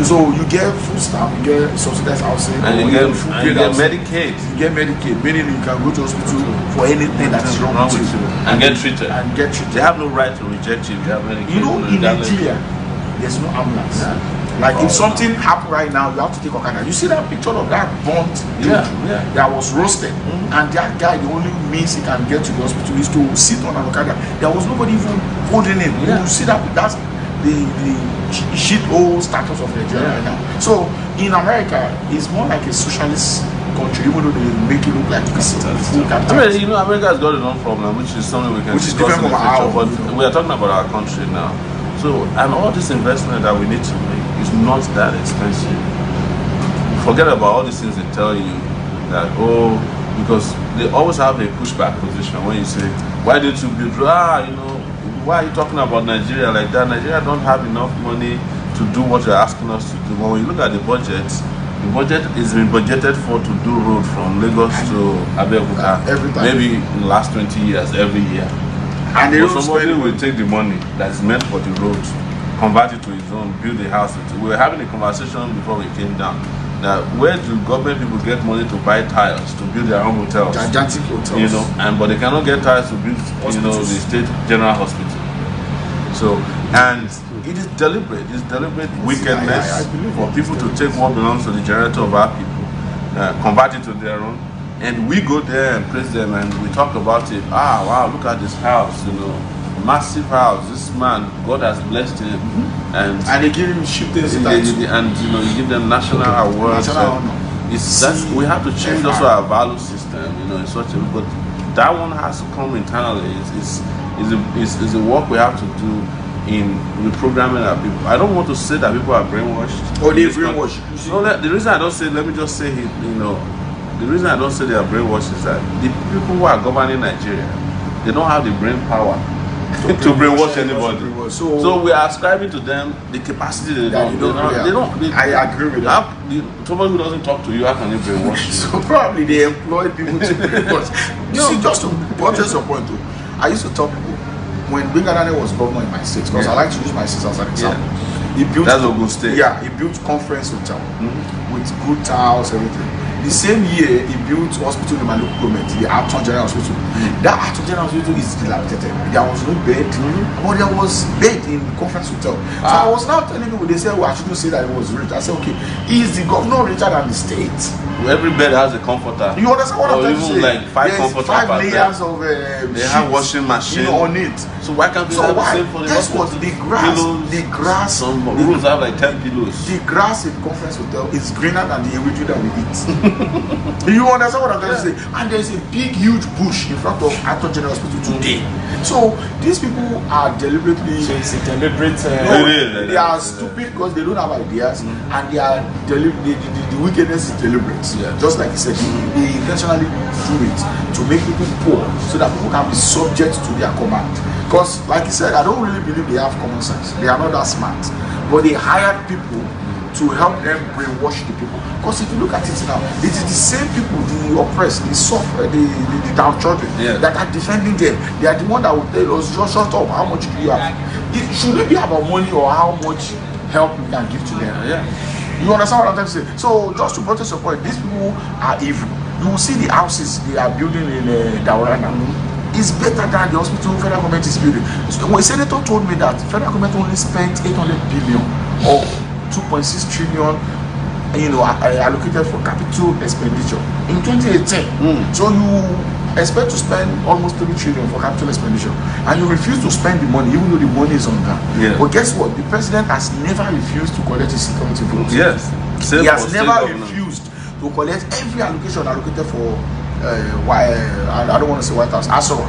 So you get food stamp, you get subsidized housing, and you get Medicaid. You get Medicaid, meaning you can go to hospital for anything that is wrong with you and get treated. They have no right to reject you if you have Medicaid. You know, in Nigeria, there's no ambulance. Like if something happened right now, you have to take Okada. You see that picture of that burnt dude that was roasted, and that guy, the only means he can get to the hospital is to sit on an Okada. There was nobody even holding him. You see that? That's the shit old status of Nigeria right now. So in America, it's more like a socialist country, even though they make it look like it's full capital. I mean, you know, America has got its own problem, which is something we can discuss in the future. But we are talking about our country now. So, and all this investment that we need to make is not that expensive. Forget about all these things they tell you that, oh, because they always have a pushback position when you say, why didn't you build? You know, why are you talking about Nigeria like that? Nigeria don't have enough money to do what you're asking us to do. When you look at the budget is been budgeted for to do road from Lagos to Abeokuta maybe in the last 20 years, every year. And somebody will take the money that's meant for the road, convert it to his own, build a house. We were having a conversation before we came down. Now, where do government people get money to buy tiles to build their own hotels? Gigantic hotels. You know, but they cannot get tiles to build, you know, the state general hospital. So, and it is deliberate. It's deliberate wickedness for people to take what belongs to the generator of our people, convert it to their own, and we go there and praise them and we talk about it. Wow, look at this house, you know, massive house. This man, God has blessed him, and they give him shifting and you know, you give them national awards. We have to change also our value system, you know, in such a, but that one has to come internally. It's a work we have to do in reprogramming our people. I don't want to say that people are brainwashed. Oh, they're brainwashed. No, the reason I don't say, let me just say, you know, the reason I don't say they are brainwashed is that the people who are governing Nigeria, they don't have the brain power to brainwash anybody. So we are ascribing to them the capacity they don't. I agree with that. Somebody who doesn't talk to you, how can you brainwash you? So probably they employ people to brainwash. You see, just to buttress your point too, I used to tell people when Bengadane was governor in my state, because I like to use my state as an example. He built Ogun State. Yeah, he built conference hotel with good tiles, everything. The same year, he built hospital in my local government, the Acton General Hospital. That Acton General Hospital is dilapidated. There was no bed, but there was bed in the conference hotel. So I was now telling people, they said, well, I shouldn't say that it was rich. I said, okay, is the governor richer than the state? Every bed has a comforter. You understand what I'm trying to say? Like comforters. 5 layers of they have washing machine on it. So why can't we have the same for the guess what? The grass. Some rooms have like 10 pillows. The grass in the conference hotel is greener than the area that we eat. You understand what I'm trying to say? And there's a big, huge bush in front of Acton General Hospital today. So these people are deliberately. So it's a deliberate. They are stupid because they don't have ideas, and they are the wickedness is deliberate. Just like he said, they intentionally do it to make people poor, so that people can be subject to their command. Because, like he said, I don't really believe they have common sense. They are not that smart, but they hired people to help them brainwash the people. Because if you look at it now, it is the same people, the oppressed, the suffer, the downtrodden, that are defending them. They are the one that will tell us, just shut up, how much do you have? Should it be about money or how much help we can give to them? You understand what I'm trying to say? So just to protest your point, these people are evil. You will see the houses they are building in Daurana. It's better than the hospital federal government is building. So when a senator told me that federal government only spent 800 billion or 2.6 trillion, you know, allocated for capital expenditure in 2018. So you expect to spend almost 3 trillion for capital expenditure, and you refuse to spend the money even though the money is on ground. But guess what? The president has never refused to collect his security votes. He has never refused to collect every allocation allocated for I don't want to say White House, Asoro.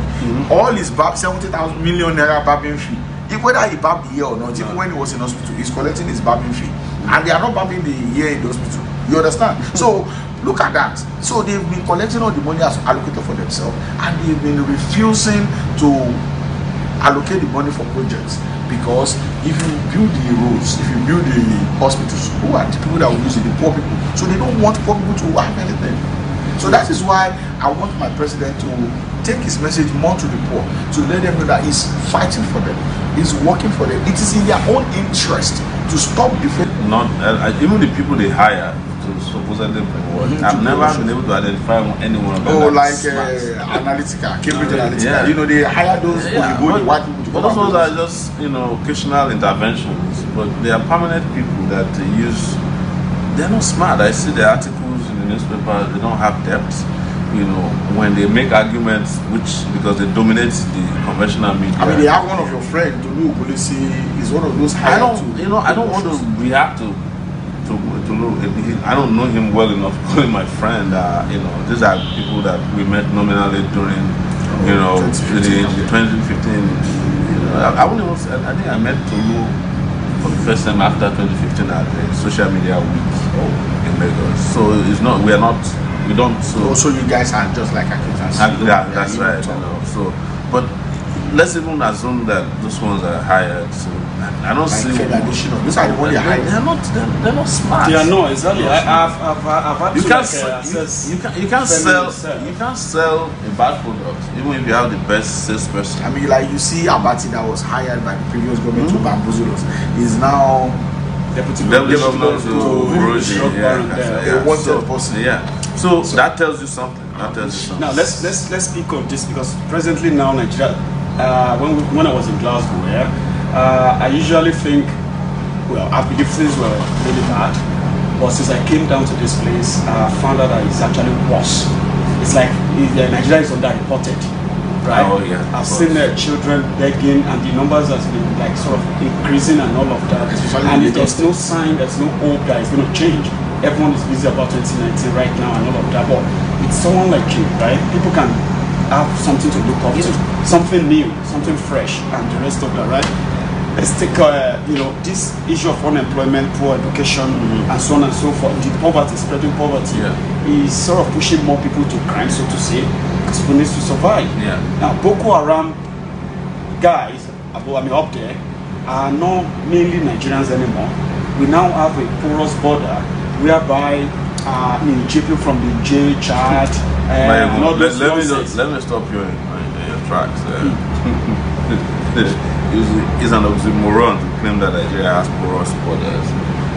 All his 70,000 million naira babbing fee. If whether he babbed here or not, even when he was in hospital, he's collecting his babbing fee. And they are not babbing the year in the hospital. You understand? So look at that. So they've been collecting all the money as allocated for themselves, and they've been refusing to allocate the money for projects. Because if you build the roads, if you build the hospitals, who are the people that will use it? The poor people. So they don't want poor people to have anything. So that is why I want my president to take his message more to the poor, to let them know that he's fighting for them, he's working for them. It is in their own interest to stop the not even the people they hire to supposedly reward. I've never been able to identify anyone of them. Oh, like Analytica, Cambridge Analytica. Yeah. You know, they hire those white people to but those ones are just, you know, occasional interventions. But they are permanent people that they use. They're not smart. I see the articles in the newspaper. They don't have depth. You know, when they make arguments, because they dominate the conventional media. I mean, they have one of your friends, OOmoyele, is one of those hired. I don't want to react to I don't know him well enough to call him my friend. You know, these are people that we met nominally during, you know, 2015. You know, I wouldn't even say, I think I met Tolu for the first time after 2015 at the social media week in Lagos. So it's not, we don't. So you guys are just like accountants. Yeah, that's right. You know, so, but let's even assume that those ones are hired. So I don't see. These are the ones they hired. They're not smart. They are not exactly. I've had you to you can't sell a bad product even if you have the best salesperson. I mean, like you see Abati that was hired by the previous government to bamboozle us is now deputy governor to Roji. Yeah. So that tells you something. Now let's speak of this, because presently now Nigeria. When I was in Glasgow, I usually think, well, I believe things were really bad, but since I came down to this place, I found out that it's actually worse. It's like Nigeria is underreported, right? Oh yeah. I've seen children begging, and the numbers has been like sort of increasing and all of that. And there's no sign, there's no hope that it's going to change. Everyone is busy about 2019 right now and all of that, but it's someone like you, right? People can have something to look up to, something new, something fresh, and the rest of that, right? Let's take, this issue of unemployment, poor education, and so on and so forth. The poverty, spreading poverty, is sort of pushing more people to crime, so to say, because people need to survive. Yeah. Now, Boko Haram guys, I mean, up there, are not mainly Nigerians anymore. We now have a porous border whereby people from the J, Chad, let me stop you in your tracks. It's an oxymoron to claim that Nigeria has porous borders.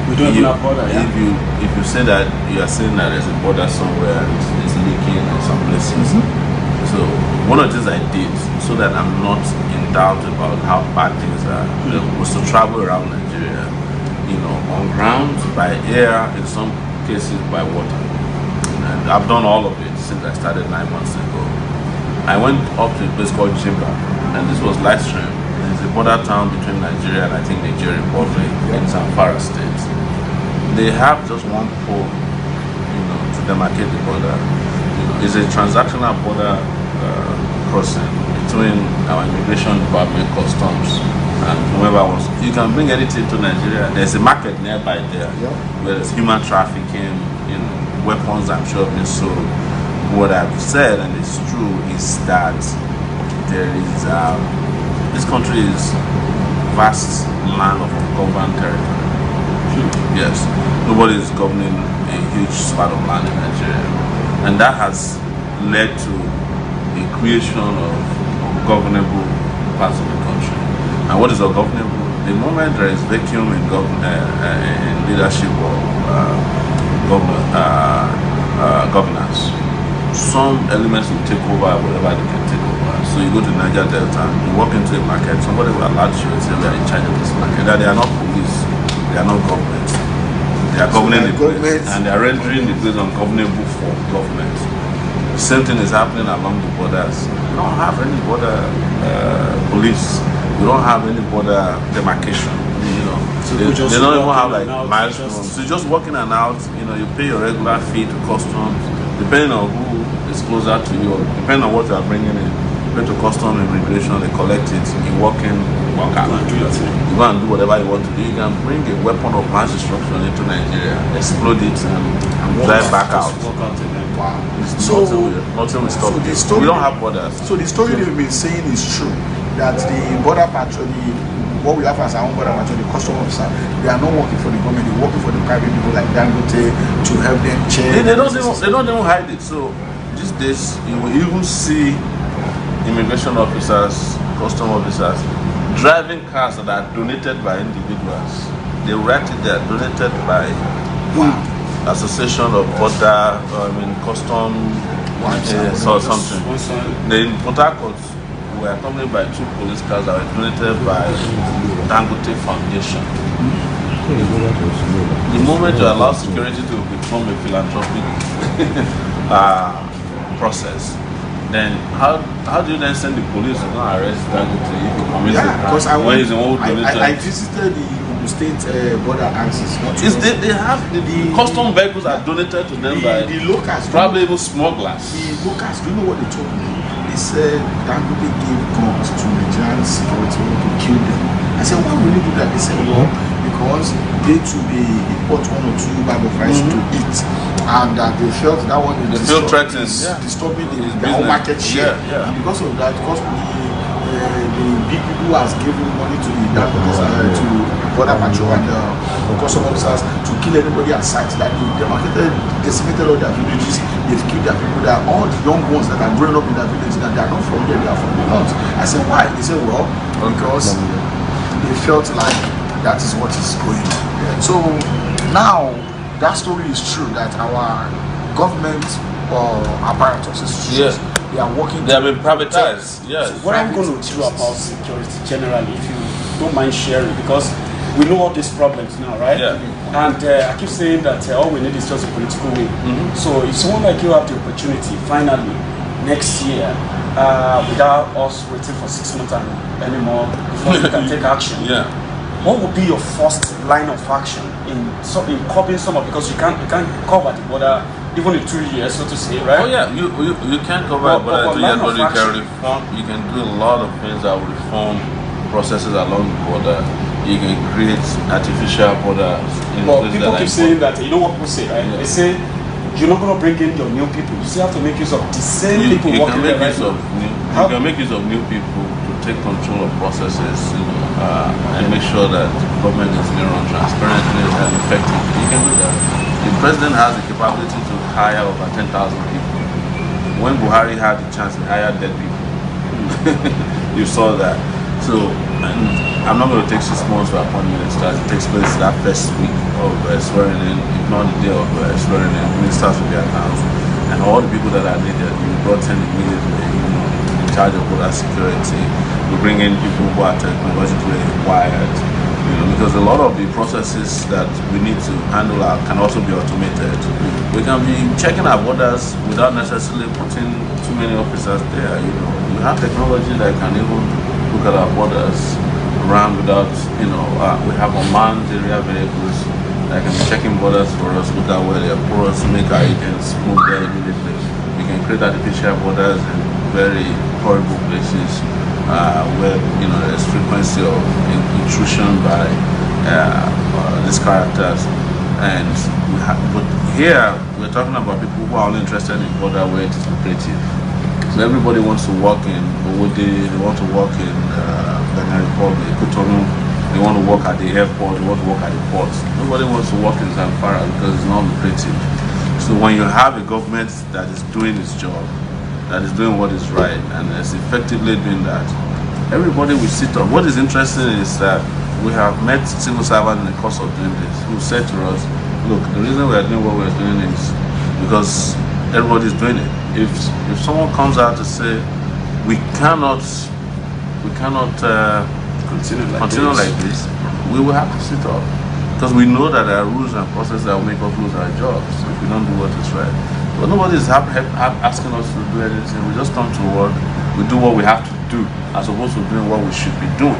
We don't even have border. If you say that, you are saying that there's a border somewhere and it's leaking in some places. So one of the things I did, so that I'm not in doubt about how bad things are, was to travel around Nigeria. You know, on ground, by air, in some cases by water. And I've done all of it since I started 9 months ago. I went up to a place called Jimba, and this was live stream. It's a border town between Nigeria and I think Nigeria Republic in Zamfara State. They have just one pole, you know, to demarcate the border. You know, it's a transactional border crossing between our immigration department, customs, and whoever wants. You can bring anything to Nigeria. There's a market nearby there where there's human trafficking, you know, weapons I'm sure have been sold. What I've said, and it's true, is that there is this country is vast land of ungoverned territory. Yes, nobody is governing a huge swath of land in Nigeria, and that has led to the creation of ungovernable parts of the country. And what is ungovernable? The moment there is vacuum in leadership or governance, some elements will take over whatever they can take over. So you go to Niger Delta, you walk into a market, somebody will alert you and say they are in charge of this market. That they are not police, they are not government. They are governing the place, and they are rendering the place ungovernable for government. The same thing is happening along the borders. We don't have any border police. We don't have any border demarcation. You know, so they don't even have like milestones. So you're just walking and out. You know, you pay your regular fee to customs, depending on who is closer to you, or depending on what you are bringing in. You pay to customs, immigration, they collect it. You walk in, walk out. You go and do whatever you want to do. You can bring a weapon of mass destruction into Nigeria, explode it, and drive back out. Wow. So nothing will stop it. We don't have borders. So the story they've been saying is true, that the border patrol, what we have as our own border patrol, the custom officer, they are not working for the government, they're working for the private people like Dangote to help them check. They don't even hide it. So these days you will even see immigration officers, custom officers driving cars that are donated by individuals. They write it there, donated by Association of Border, Custom or something. In Port Harcourt, we are accompanied by 2 police cars that were donated by Dangote Foundation. The moment you allow security to become a philanthropic process, then how do you then send the police to go arrest Dangote if you commit a crime? I visited the state border access. They have the custom vehicles are donated to them by the locals, probably even smugglers. The locals, do you know what they told me? They said Dangote gave guns to Nigerian security to kill them. I said, why will you do that? They said, well, because they import 1 or 2 bags of rice to eat, and that they felt that one is disturbing their own market share. And because of that, because the big people who has given money to the Dangote to border patrol and custom officers to kill anybody at sight, that they decimated all their villages. They've killed their people. That all the young ones that are growing up in their villages, that they are not from there, they are from the north. I said, why? They said, well, because they felt like that is what is going on. So now that story is true, that our government apparatuses, they are working. They have been privatized. Yes. So what I'm going to do about security generally, if you don't mind sharing, because we know all these problems now, right? Yeah. And I keep saying that all we need is just a political will. So if someone like you have the opportunity, finally, next year, without us waiting for 6 months and anymore before you can take action, what would be your first line of action in covering some of, because you can't cover the border even in 2 years, so to say, right? Oh yeah, you can't cover the border in 2 years, but you can reform. You can do a lot of things that will reform processes along the border. You can create artificial borders. Well, people keep saying that. You know what people say, right? They say you're not going to bring in your new people. You still have to make use of the same people working there right now. You can make use of new people to take control of processes, and make sure that government is being run transparently and effectively. You can do that. The president has the capability to hire over 10,000 people. When Buhari had the chance, he hired dead people. You saw that. So I'm not going to take 6 months to appoint ministers. It takes place that first week of swearing in, if not the day of swearing in. Ministers will be announced, and all the people that are needed will be brought in immediately. In charge of border security. We bring in people who are technologically required. Because a lot of the processes that we need to handle can also be automated. We can be checking our borders without necessarily putting too many officers there. We have technology that can even look at our borders around without, we have unmanned area vehicles that can be checking borders for us, look at where they are porous, make our agents move there immediately. We can create artificial borders in very horrible places where there's frequency of intrusion by these characters, but here we're talking about people who are only interested in border where it is lucrative. So everybody wants to work in Owode, they want to work in Benin Republic, Cotonou, they want to work at the airport, they want to work at the port. Nobody wants to work in Zamfara because it's not lucrative. So when you have a government that is doing its job, that is doing what is right, and is effectively doing that, everybody will sit on. What is interesting is that we have met civil servants in the course of doing this who said to us, look, the reason we are doing what we're doing is because everybody's doing it. If someone comes out to say we cannot continue like this, we will have to sit up, because we know that there are rules and processes that will make us lose our jobs if we don't do what is right. But nobody is asking us to do anything. We just come to work, we do what we have to do as opposed to doing what we should be doing.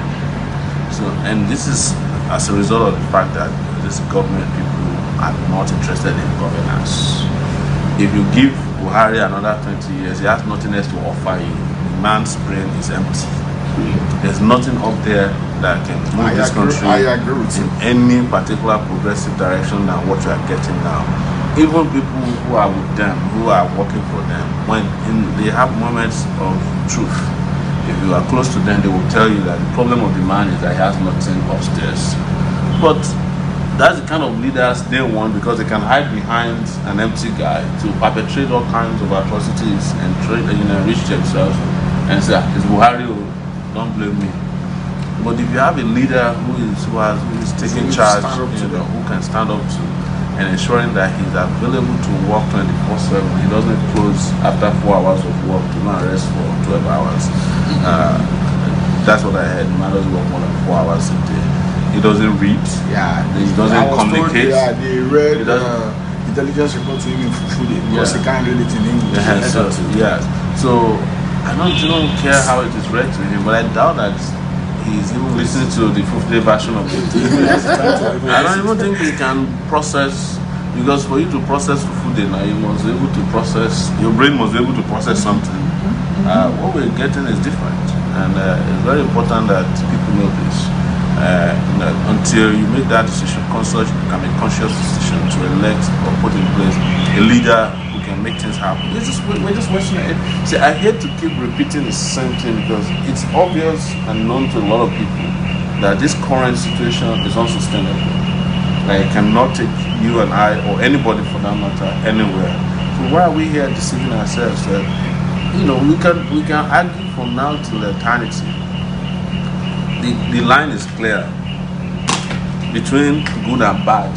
So, and this is as a result of the fact that this government people are not interested in governance. If you give Buhari another 20 years, he has nothing else to offer you. The man's brain is empty. There's nothing up there that can move this country in any particular progressive direction than what you are getting now. Even people who are with them, who are working for them, when they have moments of truth, if you are close to them, they will tell you that the problem of the man is that he has nothing upstairs. But that's the kind of leaders they want, because they can hide behind an empty guy to perpetrate all kinds of atrocities and enrich themselves and say, it's Buhari, don't blame me. But if you have a leader who is taking charge, who can stand up to and ensuring that he's available to work 24/7, he doesn't close after 4 hours of work to not rest for 12 hours. That's what I heard. The man doesn't work more than 4 hours a day. He doesn't read. Yeah. He doesn't communicate. They read intelligence report to him in Fufude because he can't read it in English. So I don't care how it is read to him, but I doubt that he's even listening to the Fufude version of it. I don't even think he can process, because for you to process Fufude now, you must be able to process, your brain must be able to process something. What we're getting is different, and it's very important that people know this. Until you make that decision, you can make conscious decision to elect or put in place a leader who can make things happen. We're just watching it. See, I hate to keep repeating the same thing, because it's obvious and known to a lot of people that this current situation is unsustainable. Like, it cannot take you and I, or anybody for that matter, anywhere. So why are we here deceiving ourselves? That we can argue from now till eternity. The line is clear between good and bad,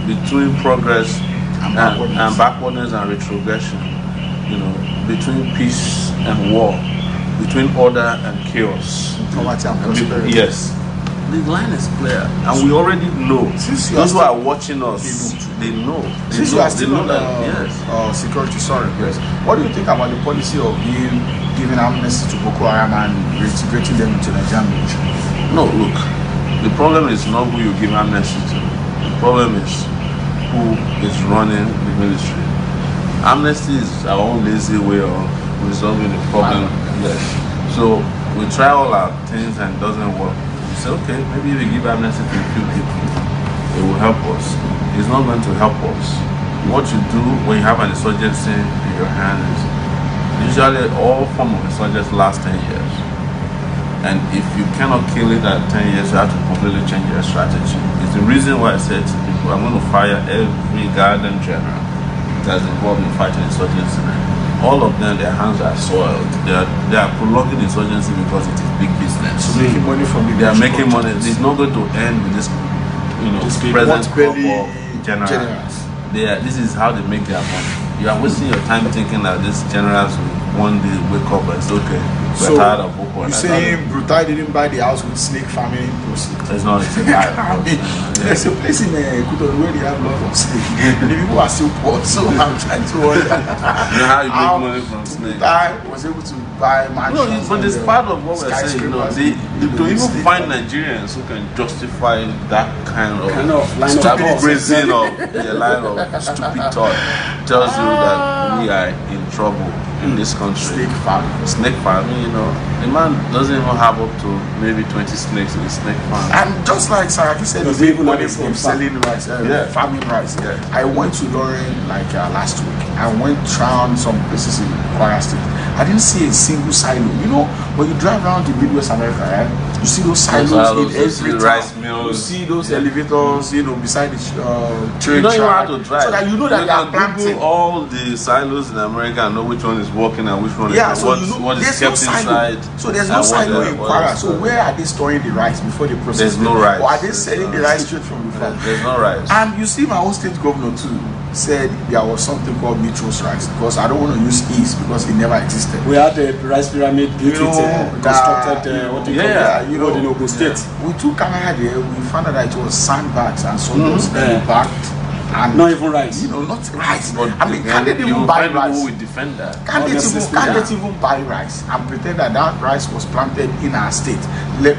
between progress and backwardness and retrogression, between peace and war, between order and chaos. Yes, the line is clear, and we already know. Those who are watching us, they know. Since you are still on security, yes. What do you think about the policy of giving amnesty to Boko Haram and reintegrating them into the Nigerian military? No, look, the problem is not who you give amnesty to. The problem is who is running the military. Amnesty is our own lazy way of resolving the problem. Yes. So we try all our things and it doesn't work. We say, okay, maybe if we give amnesty to a few people, it will help us. It's not going to help us. What you do when you have an insurgency in your hand is, usually all form of insurgency last 10 years. And if you cannot kill it at 10 years, you have to completely change your strategy. It's the reason why I said to people, I'm going to fire every garden general that's involved in fighting insurgency. All of them, their hands are soiled. They are prolonging insurgency because it is big business. So making money from it. They are making money. It's not going to end with this, present crop of generals. This is how they make their money. You are wasting your time thinking that these generals will one day wake up and say, okay, we're tired of Boko. You saying Brutai didn't buy the house with snake farming proceeds? It's not a buy. There's a place in Kuto where they have lots of snake. And the people are still poor, so I'm trying to wonder how you make money from snake. Brutai was able to buy mansions. No, but it's part of what we're saying. To even find Nigerians who can justify that kind of stupid phrasing of the line of stupid thought tells you that we are in trouble in this country. Snake farming, the man doesn't even have up to maybe 20 snakes in the snake farm. And just like Saraki said, he's making money from selling rice, farming rice. Yeah. I went to Loren last week. I went around some places in Kwara State. I didn't see a single silo. When you drive around in Midwest America, right? You see those silos in every rice town. mills. You see those elevators, beside the train. You don't even have to drive. So that you know that they are planting. All the silos in America and know which one is working and which one is what is kept inside. So there's no silo in Kwara. So where are they storing the rice before they process it? There's no rice. Or are they selling the rice straight from the farm? There's no rice. And you see, my own state governor too said there was something called Mitros rice, because I don't want to use East because it never existed. We had the rice pyramid built constructed in Ogun State. We took camera there, we found out that it was sandbags and sawdust backed. And not even rice. Not rice. But can they even buy rice? Who will defend that? Can they even buy rice and pretend that rice was planted in our state?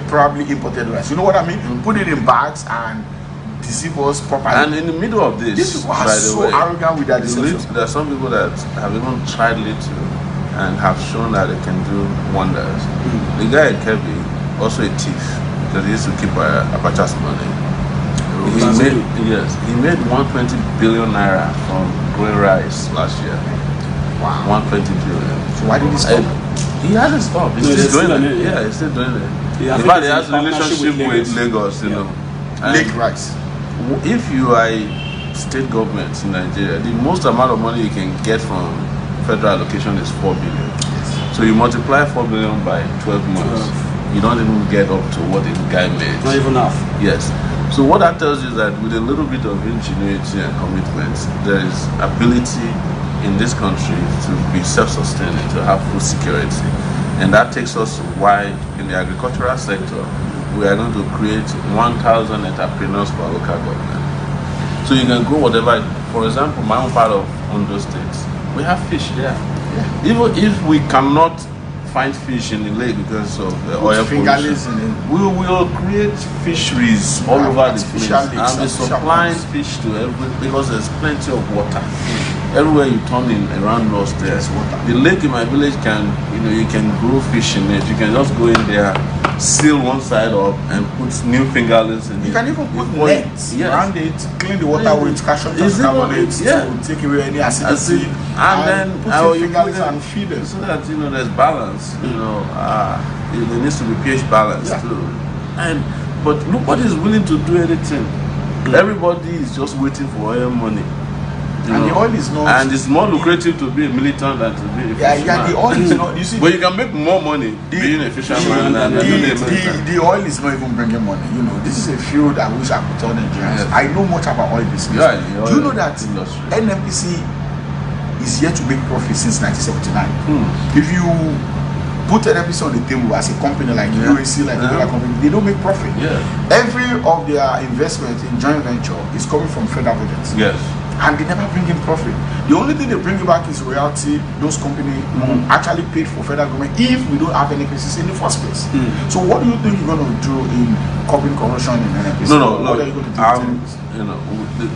Probably imported rice. You know what I mean? Put it in bags and deceive us properly. And in the middle of this, these people are so arrogant with their deception. There are some people that have even tried little and have shown that they can do wonders. The guy at Kebbi, also a thief, because he used to keep Abacha's money. He made 120 billion naira from growing rice last year. Wow. 120 billion. So why did he stop? He hasn't stopped. He's still doing it. Yeah, he's still doing it. In fact, he has a relationship with Lagos, Lake rice. if you are a state government in Nigeria, the most amount of money you can get from federal allocation is 4 billion. Yes. So you multiply 4 billion by 12 months, you don't even get up to what the guy made. Not even half. Yes. So what that tells you is that with a little bit of ingenuity and commitment, there is ability in this country to be self-sustaining, to have food security. And that takes us to why in the agricultural sector, we are going to create 1,000 entrepreneurs per local government. So you can grow whatever. For example, my own part of Ondo State, we have fish there. Yeah. Even if we cannot find fish in the lake because of the oil pollution, we will create fisheries all over the place and be supplying fish to because there's plenty of water. Everywhere you turn in around us, there's water. The lake in my village you can grow fish in it. You can just go in there, seal one side up, and put new fingerlings in it. You can even put nets around it, clean the water with calcium carbonate to take away any acidity, and then put fingerlings and feed it. So that there's balance. There needs to be pH balance too. But nobody is willing to do anything. Everybody is just waiting for oil money. And the oil is not. And it's more lucrative to be a militant than to be a fisherman. Yeah, the oil is not. You see, but you can make more money being a fisherman than being a militant. The oil is not even bringing money. This is a field I wish I could tell Nigerians. Yes. I know much about oil business. Yeah, do you know that industry. NNPC is yet to make profit since 1979? If you put NNPC on the table as a company like UAC, like another company, they don't make profit. Yeah. Every of their investment in joint venture is coming from federal budgets. Yes. And they never bring in profit. The only thing they bring you back is royalty. Those companies actually paid for federal government if we don't have any cases in the first place. So what do you think you're going to do in curbing corruption in NNPC? No. What are you going to do?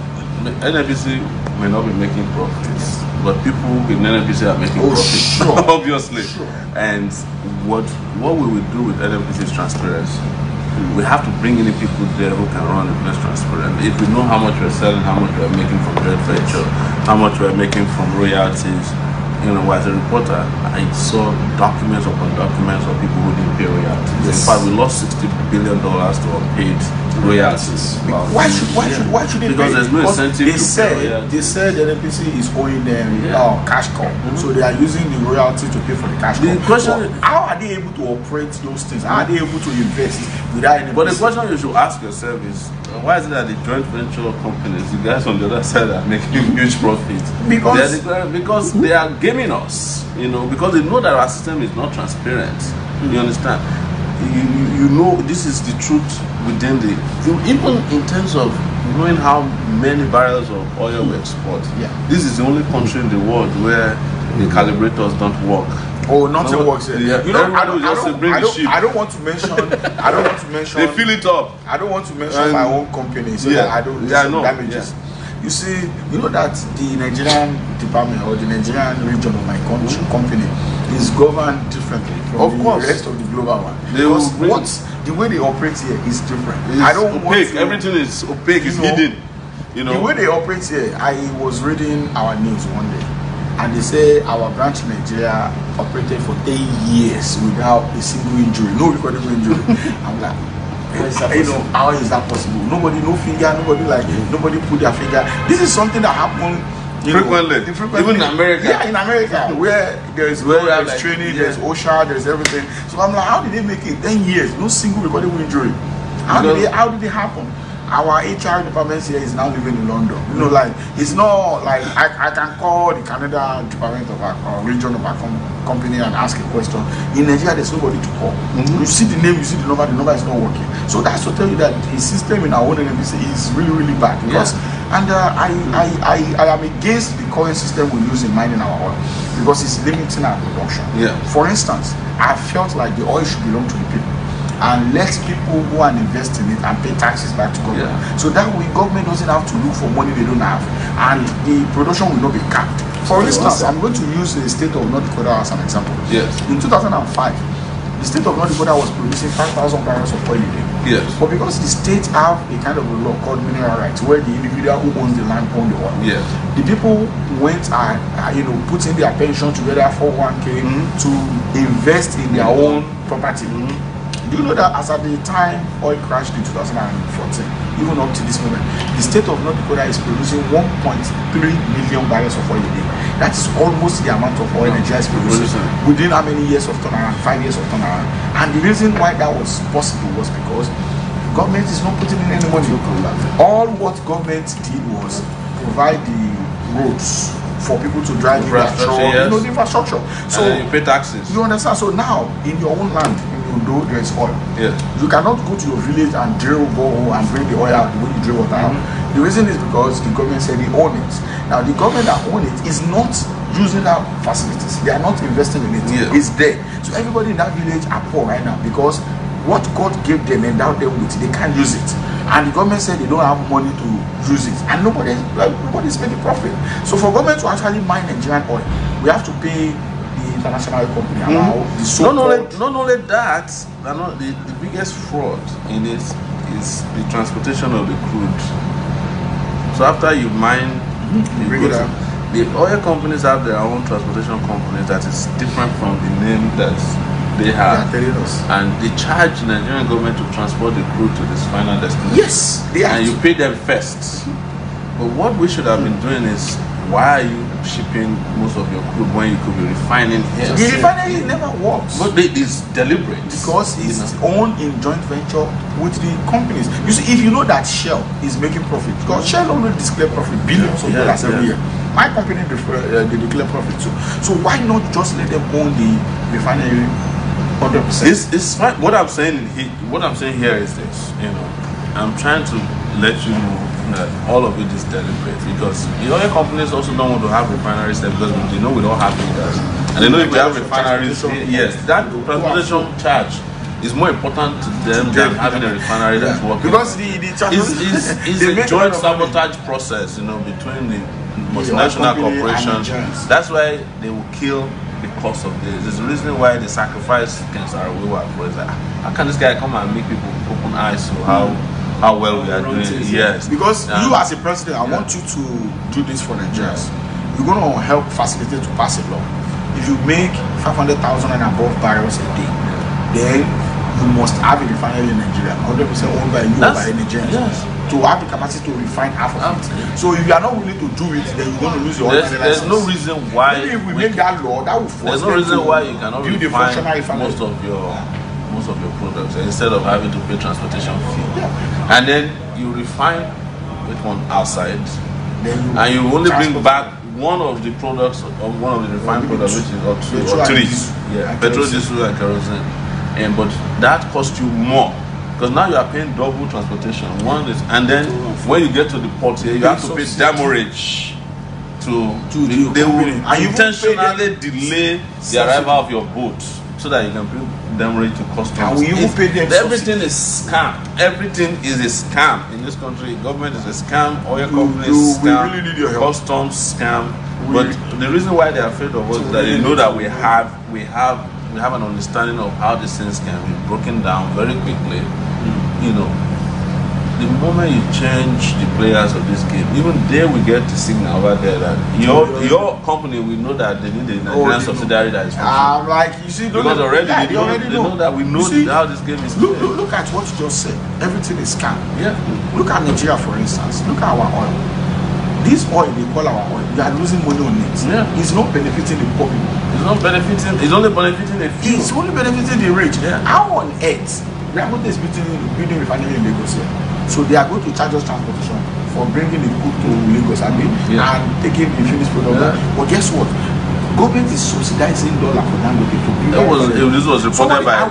NNPC may not be making profits, but people in NNPC are making profits, sure. obviously. Sure. And what we will do with NNPC is transparency. We have to bring in people there who can run the place transparent. If we know how much we're selling, how much we're making from joint venture, how much we're making from royalties, as a reporter, I saw documents upon documents of people who didn't pay royalties. Yes. In fact, we lost $60 billion to unpaid royalties. Why should they because pay? There's no incentive They said the NNPC is owing them cash call, so they are using the royalty to pay for the cash call. The question how are they able to operate those things? How are they able to invest without NNPC? But the question you should ask yourself is, why is it that the joint venture companies, the guys on the other side, are making huge profits? Because they are gaming us, because they know that our system is not transparent. You understand? You know this is the truth within even in terms of knowing how many barrels of oil we export. This is the only country in the world where the calibrators don't work. Oh, nothing works here. Yeah. I don't want to mention. They fill it up. I don't want to mention my own company, so that I don't damages. You see, that the Nigerian department or the Nigerian region of my company is governed differently from the rest of the global one. Because the way they operate here is different. I don't opaque. Everything is opaque. It's hidden. The way they operate here. I was reading our news one day, and they say our branch in Nigeria operated for 8 years without a single injury, no recordable injury. I'm like, how is that possible? Nobody, no finger, nobody put their finger. This is something that happened frequently. Even in America. Yeah, in America, where there's training, there's OSHA, there's everything. So I'm like, how did they make it 10 years, no single recordable injury? How did it happen? Our HR department here is now living in London. It's not like I can call the Canada department of our region of our company and ask a question. In Nigeria, there's nobody to call. You see the name, you see the number is not working. So that's to tell you that the system in our own NNPC is really, really bad. I am against the current system we use in mining our oil because it's limiting our production. For instance, I felt like the oil should belong to the people, and let people go and invest in it and pay taxes back to government. So that way government doesn't have to look for money they don't have, and the production will not be capped. For instance, I'm going to use the state of North Dakota as an example. In 2005, the state of North Dakota was producing 5,000 barrels of oil a day. But because the state have a kind of a law called mineral rights, where the individual who owns the land owns the oil, the people went and put in their pension together for 1K to invest in their own property. Do you know that as at the time oil crashed in 2014, even up to this moment, the state of North Dakota is producing 1.3 million barrels of oil a day. That is almost the amount of oil Nigeria is producing within how many years of turnaround? 5 years of turnaround. And the reason why that was possible was because government is not putting in any money. All what government did was provide the roads for people to drive in their truck, you know, the infrastructure. So and you pay taxes. You understand? So now in your own land, there is oil. Yes. You cannot go to your village and drill borehole and bring the oil out when you drill water out. The reason is because the government said they own it. Now the government that own it is not using that facilities. They are not investing in it. Yeah. It's there. So everybody in that village are poor right now because what God gave them, endowed them with, they can't use it. And the government said they don't have money to use it, and nobody's making profit. So for government to actually mine Nigerian oil, we have to pay the international company about the not only that, the biggest fraud in it is the transportation of the crude. So after you mine, the oil companies have their own transportation companies that is different from the name that they have, and they charge the Nigerian government to transport the crude to this final destination. Yes, they are. And you pay them first. But what we should have been doing is, why are you shipping most of your crude when you could be refining here? The refinery never works. But it is deliberate. Because it's owned in joint venture with the companies. You see, if you know that Shell is making profit, because Shell only declare profit, billions of dollars every year. My company they declare profit too. So why not just let them own the refinery 100%? It's fine. What I'm saying here is this, you know, I'm trying to let you know that all of it is deliberate, because the oil companies also don't want to have refineries there because they know we don't have leaders, and they know if we have refineries, yes, that transportation charge is more important to them than having a refinery that's working. Because it's a joint sabotage process, you know, between the multinational corporations. That's why they will kill the cost of this. There's a reason why they sacrifice Ken Sowore. Like, how can this guy come and make people open eyes to how well we are doing? Yes. Because you as a president, I want you to do this for Nigerians. You're going to help facilitate to pass a law. If you make 500,000 and above barrels a day, then you must have a refinery in Nigeria, 100% owned by you or by Nigerians. Yes. To have the capacity to refine half of it. So if you are not willing to do it, then you're going to lose your oil license. There's no reason why. Maybe if we make that law, that will force. There's no reason why you cannot refine most of your products instead of having to pay transportation fee. Yeah. And then you refine it from outside, and you only bring back one of the products of one of the refined products, which is or three. Yeah, petrol, diesel, and kerosene. But that costs you more. Because now you are paying double transportation. One is, and then when you get to the port here, you have to pay demurrage they will intentionally delay the arrival of your boat so that you can pay demurrage to customs. And we even pay them. Everything is scam. Everything is a scam in this country. Government is a scam. Oil companies scam. We really need your help. Customs scam. But the reason why they are afraid of us is that they know that we have an understanding of how these things can be broken down very quickly. You know, the moment you change the players of this game, even there we get the signal over there that your company will know that they need a Nigerian subsidiary that is functioning. Like you see, because already they know that we know how this game is. Look at what you just said. Everything is scam. Yeah. Look at Nigeria, for instance. Look at our oil. This oil they call our oil, we are losing money on it. Yeah. It's not benefiting the poor people. It's only benefiting the few. It's only benefiting the rich. Yeah. How on earth? Dangote is building refinery in Lagos here. So they are going to charge us transportation for bringing the crude to Lagos and taking the finished product. Yeah. But guess what? Government is subsidizing $1 for Dangote to build. This was reported by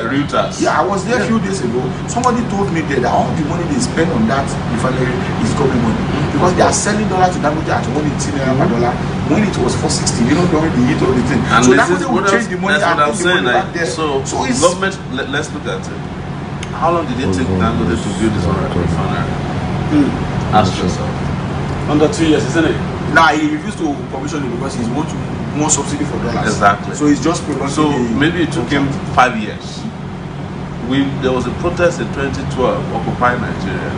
Reuters. Yeah, I was there a few days ago. Somebody told me that all the money they spend on that refinery is government money. Because they are selling $1 to Dangote at $1.18 per dollar when it was $4.60. You know, during the heat of the thing. And so Dangote will change the money and put the money back there. So it's government. Let's look at it. How long did it take Dangote to build this refinery? Ask yourself. Under 2 years, isn't it? Nah, he refused to commission it because he wants more subsidy for dollars. Exactly. So he's just prolonging. So maybe it took him 5 years. There was a protest in 2012, Occupy Nigeria.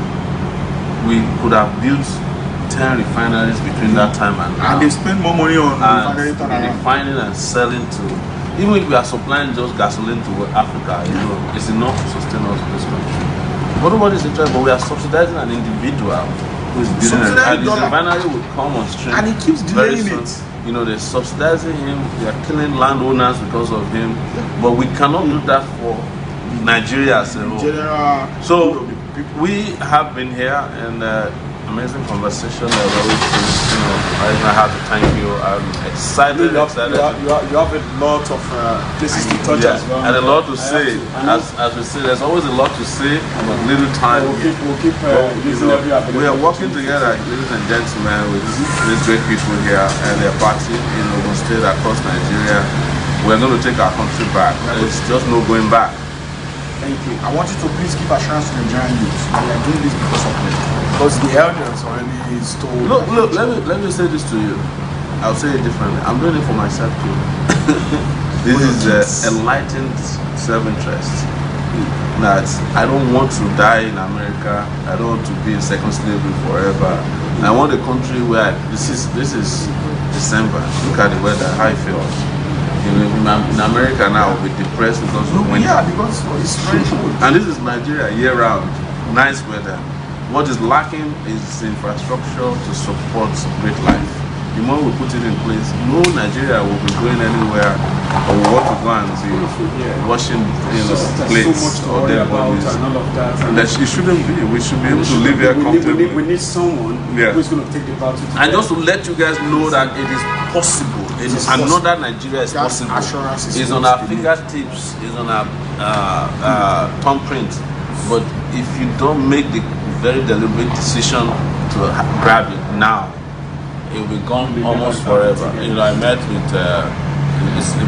We could have built 10 refineries between that time and now. And they spend more money on refining and selling to. Even if we are supplying just gasoline to Africa, you know, it's enough to sustain us in this country. But nobody's interested. But we are subsidizing an individual who is building and his refinery will come on stream. And he keeps delaying it. You know, they're subsidizing him. They are killing landowners because of him. But we cannot do that for Nigeria as a whole. So we have been here and amazing conversation. I have to thank you. I'm excited. You have a lot of places to touch as well. And a lot to say. As we say, there's always a lot to say in a little time. We'll keep using every ability. We are working together, ladies and gentlemen, with these great people here and their party in Ogun State, across Nigeria. We're going to take our country back. There's just no going back. Thank you. I want you to please give assurance to Nigerian youth. We are doing this because of them. Because the elders already told. Look, let me say this to you. I'll say it differently. I'm doing it for myself too. This is enlightened self-interest. That I don't want to die in America. I don't want to be in second slavery forever. And I want a country where this is December. Look at the weather, how it feels. In America now, we'll be depressed because of winter. Yeah, because it's strange. And this is Nigeria year round, nice weather. What is lacking is infrastructure to support great life. The more we put it in place, no Nigeria will be going anywhere or we want to go and see washing plates or dead bodies. It shouldn't be. We should be able to live here comfortably. We need someone who's going to take the battle. And just to let you guys know that it is possible. Another Nigeria is possible. It's on our fingertips. It's on our thumbprint. But if you don't make the very deliberate decision to grab it now, it will be gone almost forever. You know, I met with a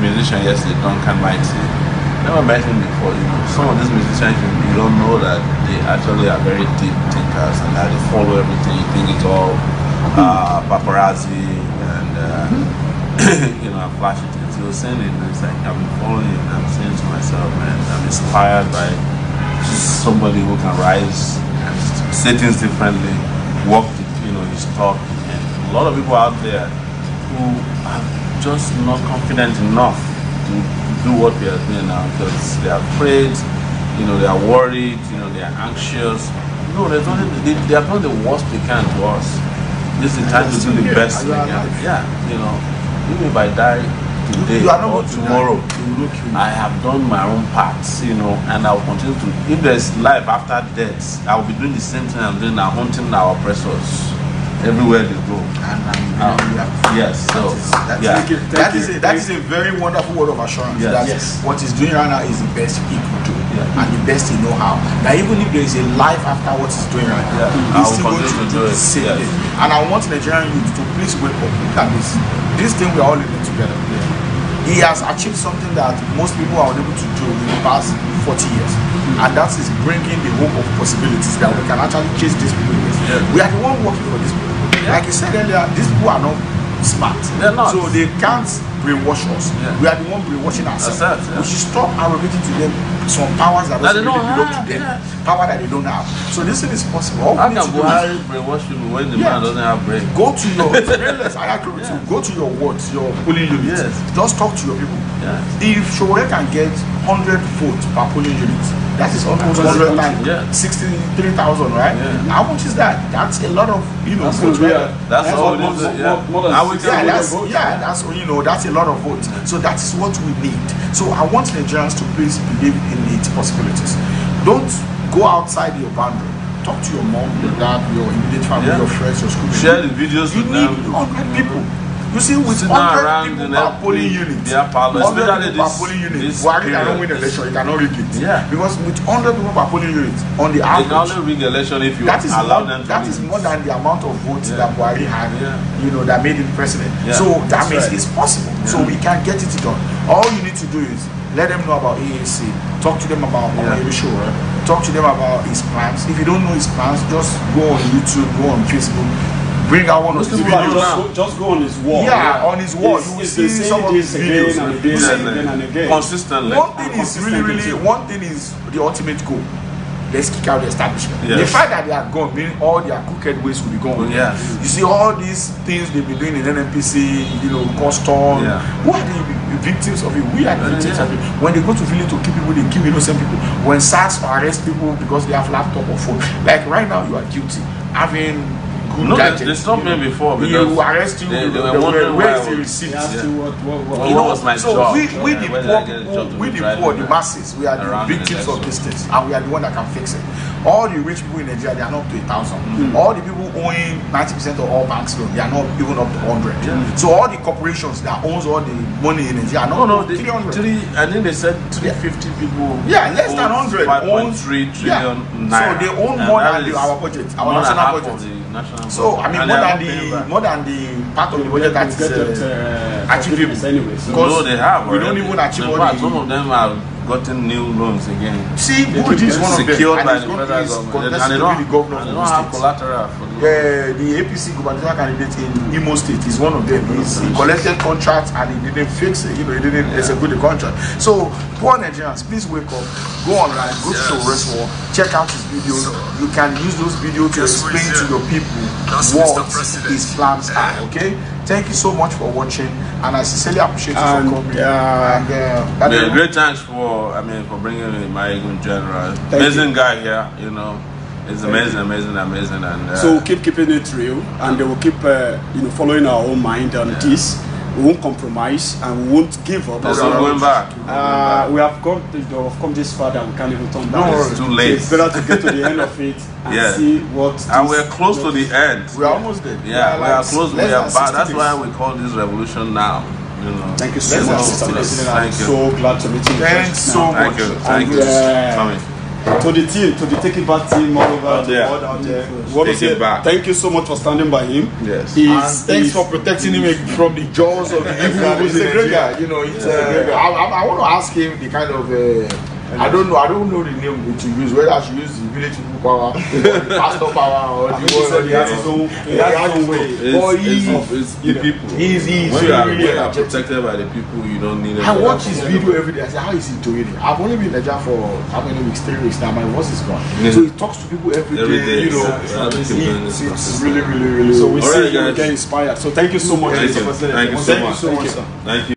musician yesterday, Duncan Mighty. Never met him before. You know, some of these musicians you don't know that they actually are very deep thinkers and that they follow everything. You think it's all paparazzi and you know, flashy things. He was saying it, and it's like I've been following it and I'm saying to myself, man, I'm inspired by somebody who can rise and say things differently, walk the, his talk. And a lot of people out there who are just not confident enough to do what we are doing now because they are afraid, they are worried, they are anxious. No, they have done the worst they can to us. This is the time to do the best they can. Yeah, even if I die today or tomorrow, I have done my own parts, and I will continue to. If there's life after death, I will be doing the same thing I'm doing now, hunting our oppressors everywhere they go. Yes, so that is a very wonderful word of assurance. Yes. What he's doing right now is the best he could do, and the best he know how. That even if there is a life after what he's doing right now, he's still going to do the same thing. And I want Nigerian youth to please wake up. Look at this thing we are all living together. He has achieved something that most people are unable to do in the past 40 years. And that is bringing the hope of possibilities that we can actually chase these people. We are the one working for these people. Like you said earlier, these people are not smart. They're not. So they can't brainwash us. We are the one brainwashing ourselves. We should stop arrogating to them some powers that don't really belong to them. Power that they don't have. So this thing is possible. How can Buhari brainwash people when the man doesn't have brain? Go to your I agree with you. Go to your wards, your polling units. Just talk to your people. If Sowore can get 100 votes per polling unit, that is almost 100 times 63,000, right? How much is that? That's a lot of votes. That's almost that's a lot of votes. So that is what we need. So I want Nigerians to please believe in its possibilities. Don't go outside your boundary. Talk to your mom, your dad, your immediate family, your friends, your school. Share the videos with them. You need 100 people. You see, with 100 people per polling unit, 100 people per polling unit, Buhari cannot win election, he cannot rig it. Because with 100 people per polling unit, on the average, they can only rig election if you allow them to. That is more than the amount of votes that Buhari had, that made him president. So that means it's possible. So we can get it done. All you need to do is let them know about AAC, talk to them about Omoyele Sowore, talk to them about his plans. If you don't know his plans, just go on YouTube, go on Facebook. Bring out one of his videos. Just go on his wall. On his wall. You will see some of his videos. Again and again. Consistently. One thing is one thing is the ultimate goal. let's kick out the establishment. Yes. The fact that they are gone, meaning all their crooked ways will be gone. Yes. You see all these things they've been doing in NNPC, you know, custom. Yeah. Who are the victims of it? We are the victims of it. When they go to village to kill people, they kill innocent people. When SARS arrest people because they have laptop or phone, like right now, you are guilty having. No, they stopped me before because you arrest you. They were wondering where is the receipt? What was my job? We the poor, the masses, we are the victims of these things, and we are the one that can fix it. All the rich people in Nigeria, they are not up to 1,000. All the people owing 90% of all banks loans, they are not even up to 100. So all the corporations that owns all the money in Nigeria are not up to 300. I think they said 350 people. Yeah, less than 100 5.3 trillion naira. So they own more than our budget, our national budget. So I mean more than the part of the budget that is achievable. Anyway, no, they have. We don't even achieve all the. Some of them have gotten new loans again. See, Burundi is one of them, secured by and the federal government. And they don't have collateral for the APC gubernatorial candidate in Imo State is one of them. He collected contracts and he didn't fix it. You know, he didn't execute the contract. So, poor Nigerians, please wake up. Go online, go to Sowore, check out his videos. You can use those videos to explain to your people what his plans are. Okay. Thank you so much for watching, and I sincerely appreciate you for coming. And great thanks for bringing in Maiyegun General. Amazing guy here, you know. It's amazing, and so we'll keep keeping it real, and they will keep following our own mind on this. We won't compromise and we won't give up. There's no going back. We have come this far that we can't even turn back. No, it's too late. So it's better to get to the end of it and see what. And we're close to the end. We're almost there. Yeah, we are close. We are back. That's why we call this revolution now. You know. Thank you so much, Mr. President. I'm so glad to meet you. Thanks so much. Thank you. To the team, to the TakeitBack team all over the world out there. Thank you so much for standing by him. Yes. And thanks for protecting him from the jaws of the evil. He's a great guy. You know, I want to ask him the kind of I don't know the name to use, whether I should use the village people power, or the pastor power, or the one. He has his own way. It's the people. He's when you are protected by the people, you don't need. I watch his video every day. I say, how is he doing it? I've only been in Nigeria for how many weeks? 3 weeks now. My voice is gone. So he talks to people every day. You know, it's really. So we see you get inspired. So thank you so much. Thank you so much. Thank you.